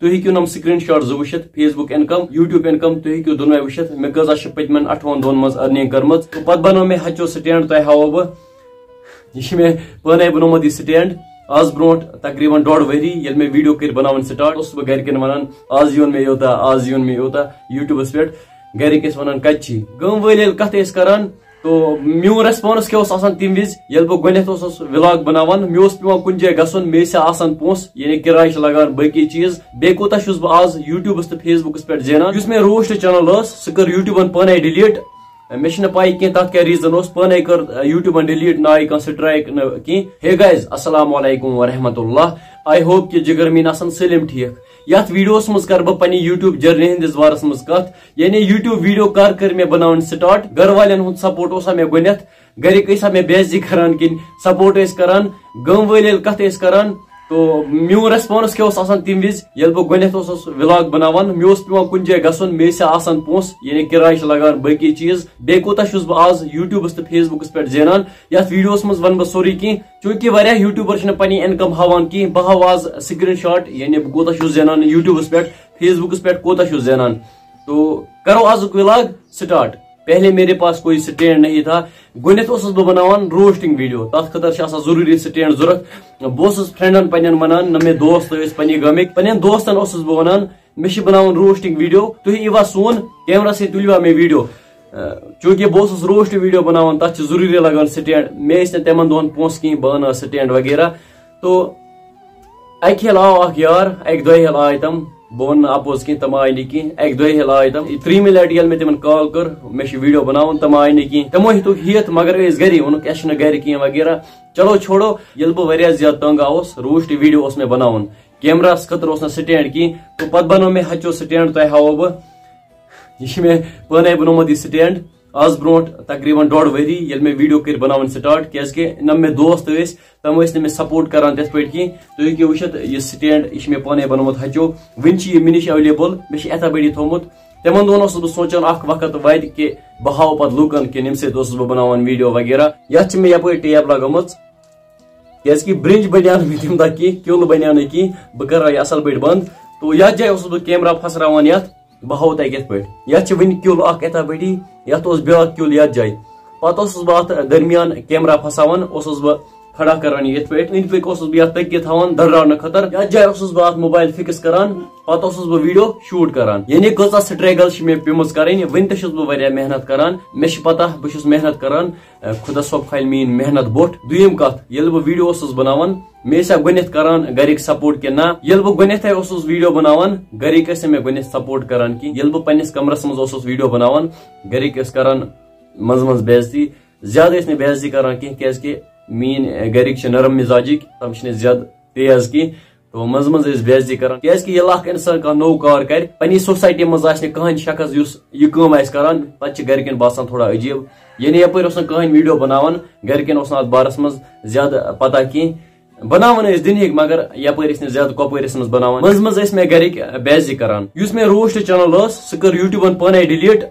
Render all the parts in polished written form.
تُہۍ ہیٚکِو نم سکرین شاٹ زٕ وٕچھِتھ Facebook income YouTube income تُہۍ ہیٚکِو دۄنوے وٕچھِتھ مےٚ کۭژاہ چھِ پٔتمٮ۪ن 8 دۄہن منٛز أرنِنٛگ کٔرمٕژ تہٕ پتہٕ بنوو مےٚ ہچو سٹینڈ تۄہہِ ہاوو بہٕ یہ چھُ مےٚ پانے بنوومُت یہِ سٹینڈ آز برونٛٹھ تقریباً 1.5 ؤری ییٚلہِ مےٚ ویڈیو کٔرۍ بناوٕنۍ سٹارٹ اوسُس بہٕ گرِکٮ۪ن ونان آز یِوُن مےٚ یوٗتاہ آز یِوُن مےٚ یوٗتاہ یوٗٹیوٗبس پٮ۪ٹھ گرِکۍ ٲسۍ ونان کتہِ چھی گام وٲلۍ ییٚلہِ کتھ ٲسۍ کران تو میون ریسپانس کیا اوس آسان تمہِ وِزِ ییٚلہِ بہٕ گۄڈنیتھ اوسُس ولاگ بناوان مےٚ اوس پیوان کُنہِ جایہِ گژھُن مےٚ ٲسۍ آسان پونٛسہٕ یعنی کِراے چھِ لگان باقٕے چیٖز بیٚیہِ کوٗتاہ چھُس بہٕ آز یوٗٹیوٗبس تہٕ فیس بُکس پٮ۪ٹھ زینان یُس مےٚ روسٹ چینل ٲس سُہ کٔر یوٗٹیوٗبن پانے ڈِلیٖٹ مےٚ چھنہٕ پاے کینٛہہ تتھ کیٛاہ ریٖزن اوس پانے کٔر یوٗٹیوٗبن ڈِلیٖٹ نہ آیہِ کانٛہہ سٹرایک نہٕ کینٛہہ ہے گایز السلام علیکم ورحمۃ اللہ آی ہوپ کہ جگر میٖن آسان سٲلِم ٹھیٖک یتھ ویڈیوس منٛز کرٕ بہٕ پننہِ یوٗٹیوٗب جرنی ہٕنٛدِس بارس منٛز کتھ یعنی یوٗٹیوٗب ویڈیو کر کٔر مےٚ بناوٕنۍ سٹارٹ گھر والٮ۪ن ہُنٛد سپورٹ اوسا مےٚ گۄڈنیتھ گرِکۍ ٲسا مےٚ بے عزتی کران کِنہٕ سپورٹ ٲسۍ کران گام وٲلۍ ییٚلہِ کتھ ٲسۍ کران تو میون ریسپانس کیا اوس آسان تمہِ وِزِ ییٚلہِ بہٕ گۄڈنیتھ اوسُس ولاگ بناوان مےٚ اوس پیوان کُنہِ جایہِ گژھُن مےٚ ٲسۍ آسان پونٛسہٕ یعنی کِراے چھِ لگان باقٕے چیٖز بیٚیہِ کوٗتاہ چھُس بہٕ آز یوٗٹیوٗبس تہٕ فیس بُکس پٮ۪ٹھ زینان یتھ ویڈیوس منٛز ونہٕ بہٕ سورُے کینٛہہ چوٗنکہِ واریاہ یوٗٹیوٗبر چھِنہٕ پنٕنۍ انکم ہاوان کینٛہہ بہٕ ہاوٕ آز سکرین شاٹ یعنی بہٕ کوٗتاہ چھُس زینان یوٗٹیوٗبس پٮ۪ٹھ فیس بُکس پٮ۪ٹھ کوٗتاہ چھُس زینان تو کرو آزُک ولاگ سٹارٹ پہلے میرے پاس کوئی سٹینڈ نہیں تھا گۄڈنیتھ اوسُس بہٕ بناوان روسٹنگ ویڈیو تتھ خٲطرٕ چھِ آسان ضروٗری سٹینڈ ضوٚرتھ بہٕ اوسُس فرینڈن پننٮ۪ن ونان نہ مےٚ دوست ٲسۍ پننہِ گامٕکۍ پننٮ۪ن دوستن اوسُس بہٕ ونان مےٚ چھُ بناوُن روسٹنگ ویڈیو تُہۍ ییٖوا سون کیمرا سۭتۍ تُلوا مےٚ ویڈیو چوٗنکہِ بہٕ اوسُس روسٹ ویڈیو بناوان تتھ چھِ ضروٗری لگان سٹینڈ مےٚ ٲسۍ نہٕ تِمن دۄہن پونٛسہٕ کینٛہہ بہٕ انہٕ ہا سٹینڈ وغیرہ تو اکہِ ہیل آو اکھ یار اکہِ دۄیہِ ہیل آے تِم بہٕ ونہٕ نہٕ اپوز کینٛہہ تِم آے نہٕ کینٛہہ اکہِ دۄیہِ ہیل آے تِم 3مہِ لٹہِ ییٚلہِ مےٚ تِمن کال کٔر مےٚ چھُ ویڈیو بناوُن تِم آے نہٕ کینٛہہ تِمو ہیٚتُکھ ہٮ۪تھ مگر ٲسۍ گرِ ووٚنُکھ اَسہِ چھُنہٕ گرِ کینٛہہ وغیرہ چلو چھوڑو ییٚلہِ بہٕ واریاہ زیادٕ تنگ آوُس روسٹ ویڈیو اوس مےٚ بناوُن کیمراہس خٲطرٕ اوس نہٕ سٹینڈ کینٛہہ تہٕ پتہٕ بنوو مےٚ ہچو سٹینڈ تۄہہِ ہاوو بہٕ یہِ چھُ مےٚ پانے بنوومُت یہِ سٹینڈ آز برونٛٹھ تقریباً 1.5 ؤری ییٚلہِ مےٚ ویڈیو کٔرۍ بناوٕنۍ سٹارٹ کیازکہِ نم مےٚ دوست ٲسۍ تِم ٲسۍ نہٕ مےٚ سپورٹ کران تِتھ پٲٹھۍ کینٛہہ تُہۍ ہیٚکِو وٕچھِتھ یہِ سٹینڈ یہِ چھُ مےٚ پانے بنوومُت ہچو وُنہِ چھُ یہِ مےٚ نِش ایویلیبل مےٚ چھُ یِتھے پٲٹھی تھوٚومُت تِمن دۄہن اوسُس بہٕ سونٛچان اکھ وقت واتہِ کہِ بہٕ ہاوٕ پتہٕ لوٗکن کہِ ییٚمہِ سۭتۍ اوسُس بہٕ بناوان ویڈیو وغیرہ یتھ چھِ مےٚ یپٲرۍ ٹیپ لگٲمٕژ کیازکہِ برنج بنیو نہٕ مےٚ تمہِ دۄہ کینٛہہ کیُل بنیو نہٕ کینٛہہ بہٕ کرٕ یہِ اصل پٲٹھۍ بنٛد تو یتھ جایہِ اوسُس بہٕ کیمرا پھسراوان یتھ بہٕ ہاوو تۄہہِ کِتھ پٲٹھۍ یتھ چھُ وُنہِ کیُل اکھ یِتھے پٲٹھی یتھ اوس بیاکھ کیُل یتھ جایہِ پتہٕ اوسُس بہٕ اتھ درمیان کیمرا پھساوان اوسُس بہٕ کھڑا کران یِتھ پٲٹھۍ أنٛدۍ پٔکۍ اوسُس بہٕ یتھ تٔکیہِ تھاوان دٔرراونہٕ خٲطرٕ یتھ جایہِ اوسُس بہٕ اتھ موبایل فکس کران پتہٕ اوسُس بہٕ ویڈیو شوٗٹ کران یعنی کۭژاہ سٹرگل چھِ مےٚ پیٚمٕژ کرٕنۍ وُنہِ تہِ چھُس بہٕ واریاہ محنت کران مےٚ چھِ پتہ بہٕ چھُس محنت کران خۄدا صٲب کھالہِ میٲنۍ محنت بوٚٹھ دوٚیِم کتھ ییٚلہِ بہٕ ویڈیو اوسُس بناوان مےٚ ٲسیا گۄڈنیتھ کران گرِکۍ سپورٹ کِنہٕ نہ ییٚلہِ بہٕ گۄڈنیتھے اوسُس ویڈیو بناوان گرِکۍ ٲسۍ نہٕ مےٚ گۄڈنیتھ سپورٹ کران کینٛہہ ییٚلہِ بہٕ پننِس کمرس منٛز اوسُس ویڈیو بناوان گرِکۍ ٲسۍ کران منٛزٕ منٛزٕ بے عزتی زیادٕ ٲسۍ نہٕ بے عزتی کران کینٛہہ کیازکہِ میٲنۍ گرِکۍ چھِ نرم مزاجٕکۍ تِم چھِنہٕ زیادٕ تیز کینٛہہ تو منٛزٕ منٛزٕ ٲسۍ بے عزتی کران کیازکہِ ییٚلہِ اکھ انسان کانٛہہ نوٚو کار کرِ پننہِ سوسایٹی منٛز آسہِ نہٕ کٕہٕنۍ شخص یُس یہِ کٲم آسہِ کران پتہٕ چھِ گرِکٮ۪ن باسان تھوڑا عجیٖب یعنی یپٲرۍ اوس نہٕ کٕہٕنۍ ویڈیو بناوان گرِکٮ۪ن اوس نہٕ اتھ بارس منٛز زیادٕ پتہ کینٛہہ بناوان ٲسۍ دُنہِکۍ مگر یپٲرۍ ٲسۍ نہٕ زیادٕ کۄپوٲرِس منٛز بناوان منٛزٕ منٛزٕ ٲسۍ مےٚ گرِکۍ بے عزتی کران یُس مےٚ روسٹ چینل ٲس سُہ کٔر یوٗٹیوٗبن پانے ڈِلیٖٹ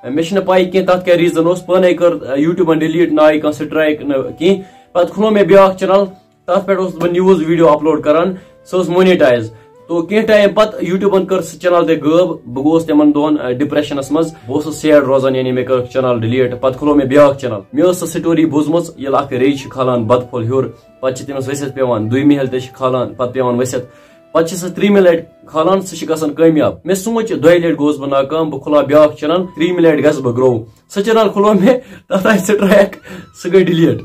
مےٚ چھنہٕ پاے کینٛہہ تتھ کیٛاہ ریٖزن اوس پانے کٔر یوٗٹیوٗبن ڈِلیٖٹ نہ آیہِ کانٛہہ سٹرایک نہٕ کینٛہہ پتہٕ کھُلو مےٚ بیاکھ چینل تتھ پٮ۪ٹھ اوسُس بہٕ نِوٕز ویڈیو اپلوڈ کران سۄ ٲس مونیٹایز تو کینٛہہ ٹایم پتہٕ یوٗٹیوٗبن کٔر سۄ چینل تہِ غٲب بہٕ گوٚوُس تِمن دۄہن ڈپریشنس منٛز بہٕ اوسُس سیڈ روزان یعنی مےٚ کٔرٕکھ چینل ڈِلیٖٹ پتہٕ کھُلو مےٚ بیاکھ چینل مےٚ ٲس سۄ سٹوری بوٗزمٕژ ییٚلہِ اکھ ریٚیہِ چھِ کھالان بتہٕ پھوٚل ہیوٚر پتہٕ چھِ تٔمِس ؤسِتھ پیوان دوٚیمہِ ہلہِ تہِ چھِ کھالان پتہٕ پیوان ؤسِتھ پتہٕ چھِ سۄ 3مہِ لٹہِ کھالان سُہ چھِ گژھان کامیاب مےٚ سوٗنٛچ 2 لٹہِ گوٚوُس بہٕ ناکام بہٕ کھُلاو بیاکھ چینل 3مہِ لٹہِ گژھٕ بہٕ گرو سۄ چینل کھُلو مےٚ تتھ آیہِ سٹرایک سۄ گٔے ڈِلیٖٹ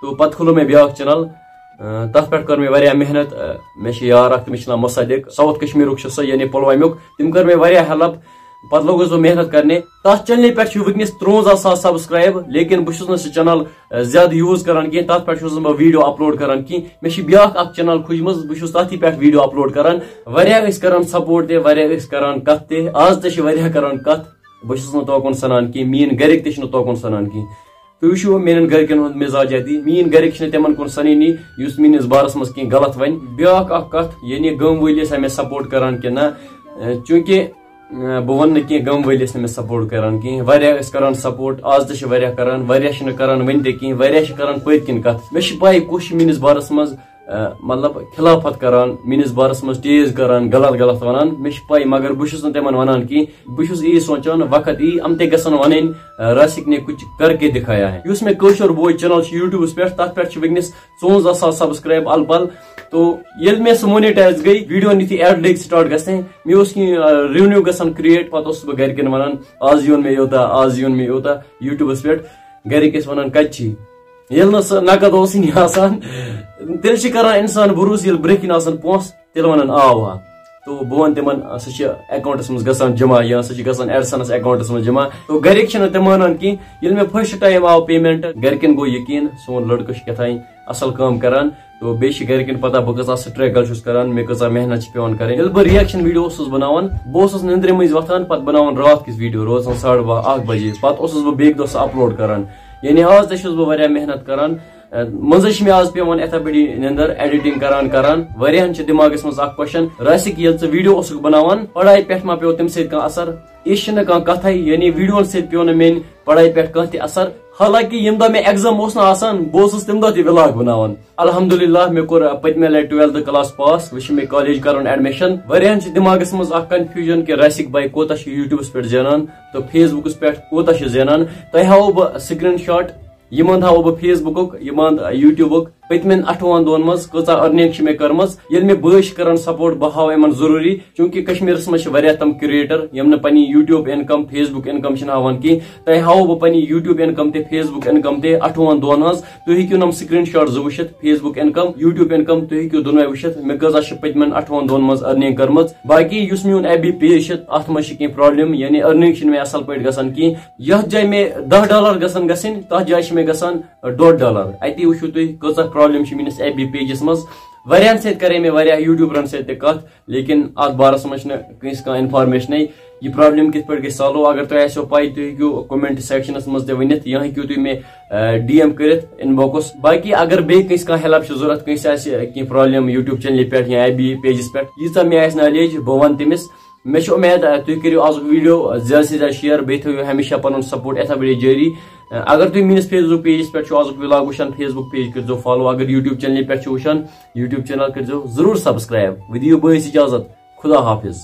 تو پتہٕ کھُلو مےٚ بیاکھ چینل تتھ پٮ۪ٹھ کٔر مےٚ واریاہ محنت مےٚ چھُ یار اکھ تٔمِس چھُ ناو مصدق ساوُتھ کشمیٖرُک چھُ سُہ یعنی پُلوامیُک تٔمۍ کٔر مےٚ واریاہ ہیلپ پتہٕ لوٚگُس بہٕ محنت کرنہِ تتھ چینلہِ پٮ۪ٹھ چھُ وُنکیٚنس 53,000 سبسکرایب لیکن بہٕ چھُس نہٕ سُہ چینل زیادٕ یوٗز کران کینٛہہ تتھ پٮ۪ٹھ چھُس نہٕ بہٕ ویڈیو اپلوڈ کران کینٛہہ مےٚ چھِ بیاکھ اکھ چینل کھُجمٕژ بہٕ چھُس تتھی پٮ۪ٹھ ویڈیو اپلوڈ کران واریاہ ٲسۍ کران سپورٹ تہِ واریاہ ٲسۍ کران کتھ تہِ آز تہِ چھِ واریاہ کران کتھ بہٕ چھُس نہٕ توکُن سنان کینٛہہ میٲنۍ گرِکۍ تہِ چھِنہٕ توکُن سنان کینٛہہ تُہۍ وٕچھِو میٲنٮ۪ن گرِکٮ۪ن ہُنٛد مزاج اتی میٲنۍ گرِکۍ چھِنہٕ تِمن کُن سنٲنی یُس میٲنِس بارس منٛز کینٛہہ غلط وَنہِ بیاکھ اکھ کتھ یعنی گام وٲلۍ ٲسیا مےٚ سپورٹ کران کِنہٕ نہ چوٗنکہِ بہٕ ونہٕ نہٕ کینٛہہ گام وٲلۍ ٲسۍ نہٕ مےٚ سپورٹ کران کینٛہہ واریاہ ٲسۍ کران سپورٹ آز تہِ چھِ واریاہ کران واریاہ چھِنہٕ کران وۄنۍ تہِ کینٛہہ واریاہ چھِ کران پٔتۍ کِنۍ کتھ مےٚ چھِ پاے کُس چھُ میٲنِس بارس منٛز مطلب خلافت کران میس بارس مز تیز کران غلط غلط ونان مے پائی مگر بہس تمن ونان کی بہس یی سوچان وقت ای ام تے گژھن ونن راسک نے کچھ کر کے دکھایا ہے یس مے کوشر بوے چینل یوٹیوبس پہ تر پہ ونکس 54,000 سبسکرائب ال پل تو یل میں سہ مونیٹائز گئی ویڈیو نیتی ایڈ لگ سٹارٹ گھن مے کی ریونیو گھن کریٹ پتہ بہ گرکن ونان آز یون مے یوتا آز یون مے یوتا یوٹیوبس پہ گرکس ونان کچی یل نا سہ نقد اوسنی آسان تیل کران انسان بروس یل برکن آسان پونس تیل ونان آوا تو بہ ون تمن سہ اکاؤنٹس مز گژھان جمع یا سہ گژھان ایڈسنس اکاؤنٹس مز جمع تو گرک تم مانان کی یل مے فرسٹ ٹائم آو پیمنٹ گرکن گو یقین سون لڑکہ کتھائیں اصل کام کران تو بیش گرکن پتہ بہ کۭژاہ سٹرگل کران مے کۭژاہ محنت پیوان کریں یل بہ ریئیکشن ویڈیو اوسُس بناوان بہ اوسُس نندرِ مٔنٛزۍ وۄتھان پتہٕ بناوان رات کِس ویڈیو روزان 12:30 بجے پتہٕ اوسُس بہ بیٚکہِ دۄہ سُہ اپلوڈ کران یعنی آز تہِ چھُس بہ واریاہ محنت کران منٛزٕ چھِ مےٚ آز پیوان یِتھے پٲٹھی نندر ایڈیٹنگ کران واریاہن چھِ دماغس منٛز اکھ کوسچن راسک ییٚلہِ ژٕ ویڈیو اوسُکھ بناوان پڑھائی پٮ۪ٹھ ما پیوٚو تمہِ سۭتۍ کانٛہہ اثر یہِ چھنہٕ کانٛہہ کتھے یعنی ویڈیوَن سۭتۍ پیوٚو نہٕ میانہِ پڑھائی پٮ۪ٹھ کانٛہہ تہِ اثر حالانکہ یم دہ مے ایگزام اوس نہ آسان بہ اوسُس تم دہ تہِ ولاگ بناوان الحمدللہ مے کوٚر پٔتمہِ لٹہِ 12th کلاس پاس وۄنۍ چھُ مےٚ کالیج کرُن ایڈمِشن واریاہن چھِ دماغس منٛز اکھ کنفیوجن کہ راسک بھائی کوتاہ چھُ یوٹیوبس پٮ۪ٹھ زینان تو فیس بُکس پٮ۪ٹھ کوتاہ چھُ زینان تۄہہِ ہاوو بہٕ سکریٖن شاٹ یمن ہاو بہ فیس بُکُک یمن یوٹیوبُک پٔتمٮ۪ن 8 دۄہن منٛز کۭژاہ ارننگ چھِ مےٚ کٔرمٕژ ییٚلہِ مےٚ بٲے چھِ کران سپورٹ بہ ہاو یمن ضروٗری چوٗنکہِ کشمیٖرس منٛز چھِ واریاہ تِم کریٹر یم نہٕ پننہِ YouTube income Facebook income چھِنہٕ ہاوان کینٛہہ تۄہہِ ہاوو بہٕ پننہِ یوٹیوب انکم تہِ فیس بُک انکم تہِ 8 دۄہن ہٕنٛز تُہۍ ہیٚکِو نم سکریٖن شاٹ 2 وٕچھِتھ Facebook income YouTube income تُہۍ ہیٚکِو دۄنوے وٕچھِتھ مےٚ کۭژاہ چھِ پٔتمٮ۪ن 8 دۄہن منٛز ارننگ کٔرمٕژ باقی یُس میون ایف بی پیج چھِ اتھ منٛز چھِ کینٛہہ پرابلم یعنی ارننگ چھِنہٕ مےٚ اصل پٲٹھۍ گژھان کینٛہہ یتھ جایہِ مےٚ $10 گژھن گژھٕنۍ تتھ جایہِ چھِ مےٚ گژھان $1.5 اتی وٕچھِو تُہۍ کۭژاہ پرابلم چھِ میٲنِس ایف بی پیجس منٛز واریاہن سۭتۍ کرے مےٚ واریاہ یوٗٹیوٗبرن سۭتۍ تہِ کتھ لیکن اتھ بارس منٛز چھنہٕ کٲنٛسہِ کانٛہہ انفارمیشنٕے یہ پرابلم کتھ پٲٹھۍ گژھِ سالو اگر تۄہہِ آسیو پاے تُہۍ ہیٚکِو کومنٹ سیکشنس منٛز تہِ ؤنِتھ یا ہیٚکِو تُہۍ مےٚ DM کٔرِتھ انباکس باقی اگر بیٚیہِ کٲنٛسہِ کانٛہہ ہیلپ چھِ ضروٗرت کٲنٛسہِ آسہِ کینٛہہ پرابلم یوٗٹیوب چینلہِ پٮ۪ٹھ یا ایف بی پیجس پٮ۪ٹھ ییٖژاہ مےٚ آسہِ نالیج بہٕ ونہٕ تٔمِس مےٚ چھِ اُمید تُہۍ کٔرِو آزُک ویڈیو زیادٕ سے زیادٕ شیر بیٚیہِ تھٲیِو ہمیشہ پنُن سپورٹ یِتھے پٲٹھی جٲری اگر تُہۍ میٲنِس فیس بُک پیجس پٮ۪ٹھ چھُو آزُک ولاگ وٕچھان فیس بُک پیج کٔرۍزیو فالو اگر یوٗٹیوب چینلہِ پٮ۪ٹھ چھُو وٕچھان یوٗٹیوب چینل کٔرۍزیو ضروٗر سبسکرایب وۄنۍ دِیِو بٲیِس اجازت خدا حافظ